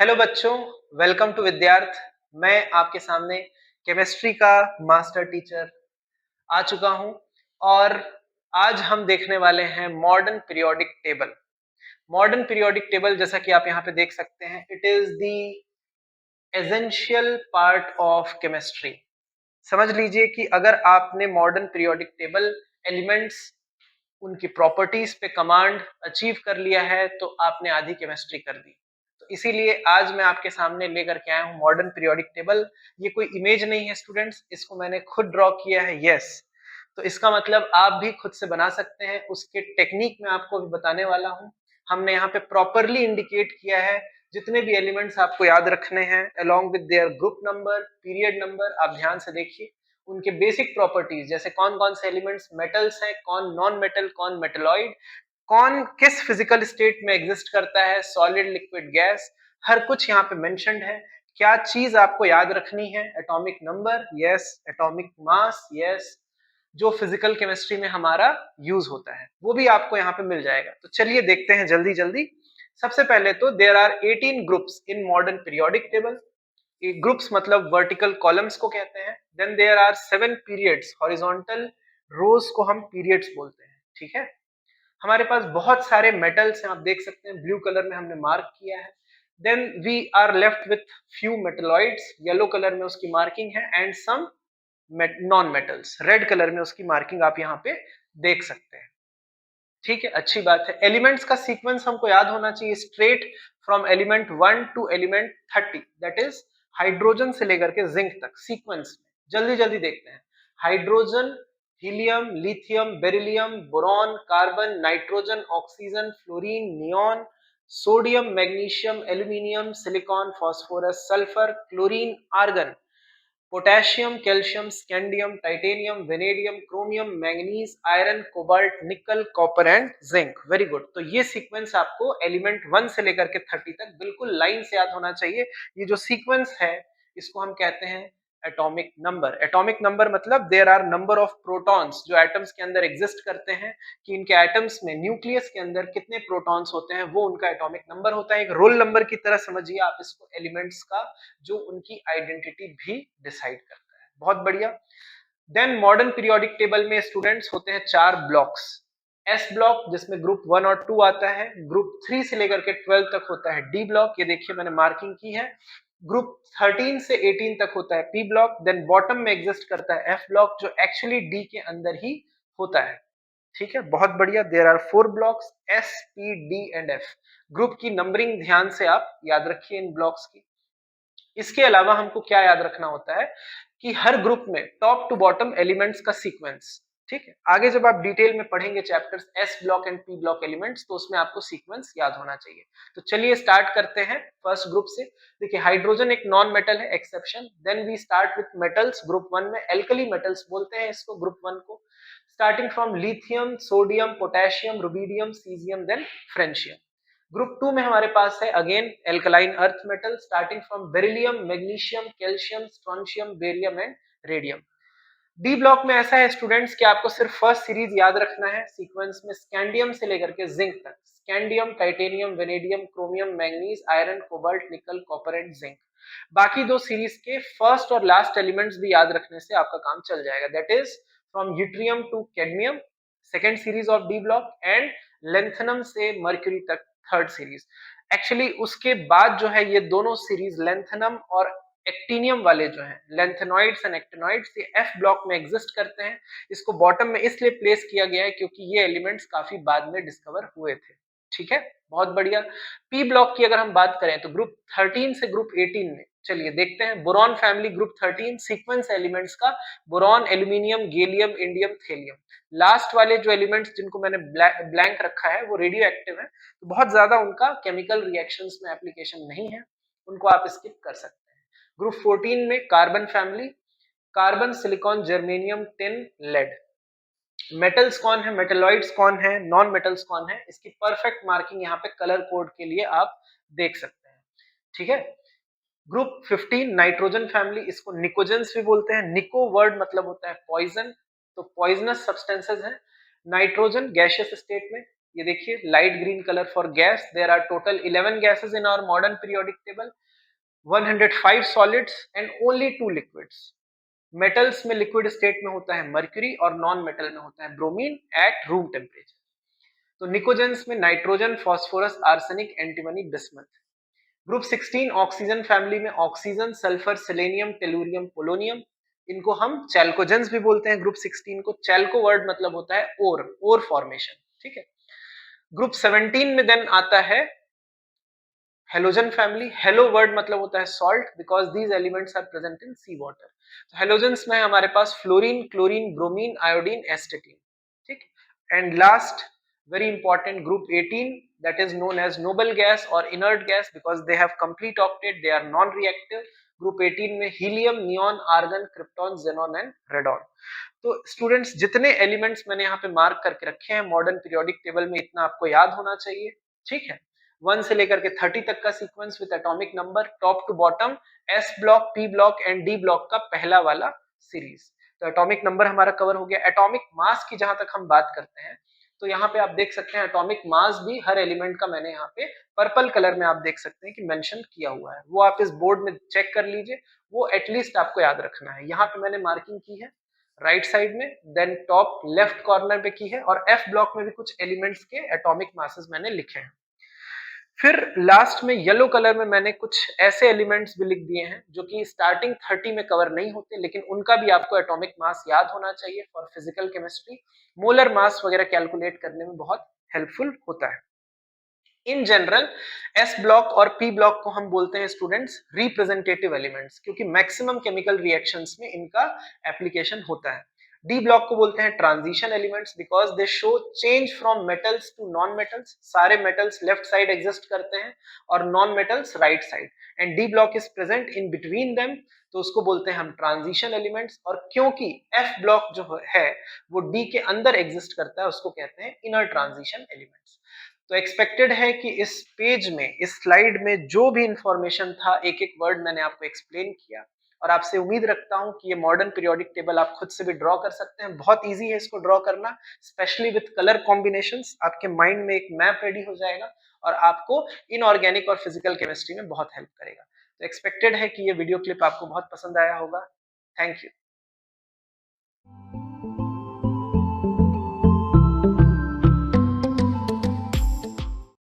Hello बच्चों, welcome to विद्यार्थ। मैं आपके सामने केमिस्ट्री का मास्टर टीचर आ चुका हूं और आज हम देखने वाले हैं modern periodic table. Modern periodic table जैसा कि आप यहाँ पे देख सकते हैं, it is the essential part of chemistry. समझ लीजिए कि अगर आपने मॉडर्न पीरियोडिक टेबल एलिमेंट्स, उनकी प्रॉपर्टीज पे कमांड अचीव कर लिया है तो आपने आधी केमिस्ट्री कर दी। तो इसीलिए आज मैं आपके सामने लेकर के आया हूं मॉडर्न पीरियोडिक टेबल। ये कोई इमेज नहीं है स्टूडेंट्स, इसको मैंने खुद ड्रॉ किया है। यस, तो इसका मतलब आप भी खुद से बना सकते हैं। उसके टेक्निक मैं आपको अभी बताने वाला हूं। हमने यहाँ पे प्रॉपरली इंडिकेट किया है जितने भी एलिमेंट्स आपको याद रखने हैं along with their group number, period number. आप ध्यान से देखिए उनके बेसिक प्रॉपर्टीज, जैसे कौन कौन से एलिमेंट्स मेटल्स हैं, कौन नॉन मेटल, कौन मेटलॉइड, कौन किस फिजिकल स्टेट में एग्जिस्ट करता है, सॉलिड, लिक्विड, गैस, हर कुछ यहाँ पे मेंशन्ड है। क्या चीज आपको याद रखनी है? Atomic number, yes. Atomic mass, yes. जो फिजिकल केमिस्ट्री में हमारा यूज होता है वो भी आपको यहाँ पे मिल जाएगा। तो चलिए देखते हैं जल्दी जल्दी। सबसे पहले तो there are 18 groups in modern periodic table. Groups मतलब वर्टिकल कॉलम्स को कहते हैं। Then there are 7 periods, horizontal rows को हम पीरियड्स बोलते हैं। ठीक है, हमारे पास बहुत सारे मेटल्स हैं, आप देख सकते हैं ब्लू कलर में हमने मार्क किया है। Then we are left with few metalloids, yellow colour में उसकी मार्किंग है, and some non metals, red colour में उसकी मार्किंग आप यहाँ पे देख सकते हैं। ठीक है, अच्छी बात है। एलिमेंट्स का सीक्वेंस हमको याद होना चाहिए, straight from element 1 to element 30, that is hydrogen से लेकर के जिंक तक सीक्वेंस में। जल्दी जल्दी देखते हैं। Hydrogen, helium, lithium, beryllium, boron, carbon, nitrogen, oxygen, fluorine, neon, sodium, magnesium, aluminium, silicon, phosphorus, sulphur, chlorine, argon, potassium, calcium, scandium, titanium, vanadium, chromium, manganese, iron, cobalt, nickel, copper and zinc. Very good. तो ये sequence आपको element 1 से लेकर के 30 तक बिल्कुल line से याद होना चाहिए। ये जो सीक्वेंस है इसको हम कहते हैं एटॉमिक नंबर। एटॉमिक नंबर मतलब there are number of protons जो एटम्स के अंदर एग्जिस्ट करते हैं, कि इनके एटम्स में, न्यूक्लियस के अंदर कितने प्रोटॉन्स होते हैं, वो उनका एटॉमिक नंबर होता है। एक रोल नंबर की तरह समझिए आप इसको, एलिमेंट्स का, जो उनकी आइडेंटिटी भी डिसाइड करता है। बहुत बढ़िया। देन मॉडर्न पीरियोडिक टेबल में स्टूडेंट्स होते हैं 4 ब्लॉक्स। एस ब्लॉक जिसमें ग्रुप 1 और 2 आता है। ग्रुप 3 से लेकर के 12 तक होता है डी ब्लॉक, ये देखिए मैंने मार्किंग की है। ग्रुप 13 से 18 तक होता है पी ब्लॉक। देन बॉटम में एग्जिस्ट करता है एफ ब्लॉक, जो एक्चुअली डी के अंदर ही होता है। ठीक है, बहुत बढ़िया। There are 4 blocks, S, P, D and F. Group की नंबरिंग ध्यान से आप याद रखिए इन ब्लॉक्स की। इसके अलावा हमको क्या याद रखना होता है कि हर ग्रुप में टॉप टू बॉटम एलिमेंट्स का सीक्वेंस। ठीक है, आगे जब आप डिटेल में पढ़ेंगे chapters S block and P block elements, तो उसमें आपको सीक्वेंस याद होना चाहिए। तो चलिए स्टार्ट करते हैं फर्स्ट ग्रुप से। देखिए हाइड्रोजन एक नॉन मेटल है, exception. Then we start with metals. Group 1 में एल्कली मेटल्स बोलते हैं इसको, ग्रुप 1 को। Starting from lithium, sodium, potassium, rubidium, caesium, then francium. Group 2 में हमारे पास है again alkaline earth metal, starting from beryllium, magnesium, calcium, strontium, barium and radium. D block में ऐसा है स्टूडेंट्स कि आपको सिर्फ फर्स्ट सीरीज याद रखना है सीक्वेंस में, स्कैंडियम से लेकर के जिंक तक। Scandium, titanium, vanadium, chromium, manganese, iron, cobalt, nickel, copper and zinc. बाकी दो सीरीज के फर्स्ट और लास्ट एलिमेंट्स भी याद रखने से आपका काम चल जाएगा, that is from yttrium to cadmium, second series of D block, and lanthanum से मर्क्यूरी तक, थर्ड सीरीज। एक्चुअली उसके बाद जो है ये दोनों सीरीज लेंथनम और एक्टिनियम वाले जो हैं, लेंथेनॉइड्स एंड एक्टिनॉइड्स, ये एफ ब्लॉक में एग्जिस्ट करते हैं। इसको बॉटम में इसलिए प्लेस किया गया है क्योंकि ये एलिमेंट्स काफी बाद में डिस्कवर हुए थे। ठीक है, बहुत बढ़िया। पी ब्लॉक की अगर हम बात करें तो ग्रुप 13 से ग्रुप 18 में, चलिए देखते हैं। Boron family group 13, sequence elements का boron, aluminium, gallium, indium, thallium. Last वाले जो एलिमेंट्स जिनको मैंने ब्लैंक रखा है वो रेडियो एक्टिव है, तो बहुत ज्यादा उनका केमिकल रिएक्शंस में एप्लीकेशन नहीं है, उनको आप स्किप कर सकते हैं। ग्रुप 14 में carbon family, carbon, silicon, germanium, tin, lead. Metals कौन है, मेटलॉइड्स कौन है, नॉन मेटल्स कौन है, इसकी परफेक्ट मार्किंग यहाँ पे कलर कोड के लिए आप देख सकते हैं। ठीक है, ग्रुप 15 नाइट्रोजन फैमिली, इसको निकोजेंस भी बोलते हैं। निको वर्ड मतलब होता है पॉइजन, तो पॉइजनस सब्सटेंसेस हैं। नाइट्रोजन गैसियस स्टेट में, ये देखिए light green colour for gas, there are total 11 gases in our modern periodic table, 105 solids and only 2 liquids. Metals में लिक्विड स्टेट में होता है मर्क्यूरी और नॉन मेटल में होता है ब्रोमीन एट रूम टेम्परेचर। तो निकोजेंस में nitrogen, phosphorus, arsenic, antimony, bismuth. Group 16 oxygen family में oxygen, sulphur, selenium, tellurium, polonium, इनको हम चैल्कोजेंस भी बोलते हैं। ग्रुप 16 को चैल्को वर्ड मतलब होता है ओर फॉर्मेशन, ठीक है। ग्रुप 17 में देन आता है हेलोजन फैमिली। हेलो वर्ड मतलब होता है salt because these elements are present in sea water. तो हेलोजेंस में हमारे पास fluorine, chlorine, bromine, iodine, astatine, ठीक। And last very important group 18 that is known as noble gas or inert gas because they have complete octet, they are non reactive। group 18 में helium, neon, argon, krypton, xenon and radon. तो students जितने elements मैंने यहाँ पे mark करके रखे हैं modern periodic table में, इतना आपको याद होना चाहिए, ठीक है। 1 से लेकर के 30 तक का sequence with atomic number top to bottom, S block, P block and D block का पहला वाला सीरीज। तो एटॉमिक नंबर हमारा कवर हो गया। एटॉमिक मास की जहां तक हम बात करते हैं तो यहाँ पे आप देख सकते हैं एटॉमिक मास भी हर एलिमेंट का मैंने यहाँ पे पर्पल कलर में आप देख सकते हैं कि मेंशन किया हुआ है, वो आप इस बोर्ड में चेक कर लीजिए, वो एटलीस्ट आपको याद रखना है। यहाँ पे मैंने मार्किंग की है राइट साइड में, देन टॉप लेफ्ट कॉर्नर पे की है, और एफ ब्लॉक में भी कुछ एलिमेंट्स के एटॉमिक मासेस मैंने लिखे हैं। फिर लास्ट में येलो कलर में मैंने कुछ ऐसे एलिमेंट्स भी लिख दिए हैं जो कि स्टार्टिंग 30 में कवर नहीं होते, लेकिन उनका भी आपको एटॉमिक मास याद होना चाहिए for physical chemistry. Molar mass वगैरह कैलकुलेट करने में बहुत हेल्पफुल होता है। इन जनरल एस ब्लॉक और पी ब्लॉक को हम बोलते हैं स्टूडेंट्स रिप्रेजेंटेटिव एलिमेंट्स, क्योंकि मैक्सिमम केमिकल रिएक्शंस में इनका एप्लीकेशन होता है। डी ब्लॉक को बोलते हैं transition elements because they show change from metals to non metals. सारे मेटल्स लेफ्ट साइड एग्जिस्ट करते हैं और non metals right side, and D block is present in between them, तो उसको बोलते हैं हम ट्रांजिशन एलिमेंट्स। और क्योंकि एफ ब्लॉक जो है वो डी के अंदर एग्जिस्ट करता है उसको कहते हैं इनर ट्रांजिशन एलिमेंट्स। तो एक्सपेक्टेड है कि इस पेज में, इस स्लाइड में जो भी इंफॉर्मेशन था, एक एक वर्ड मैंने आपको एक्सप्लेन किया, और आपसे उम्मीद रखता हूं कि ये मॉडर्न पीरियोडिक टेबल आप खुद से भी ड्रॉ कर सकते हैं। बहुत इजी है इसको ड्रॉ करना, स्पेशली विद कलर कॉम्बिनेशंस। आपके माइंड में एक मैप रेडी हो जाएगा और आपको इनऑर्गेनिक और फिजिकल केमिस्ट्री में बहुत हेल्प करेगा। तो एक्सपेक्टेड है कि ये वीडियो क्लिप आपको बहुत पसंद आया होगा। Thank you.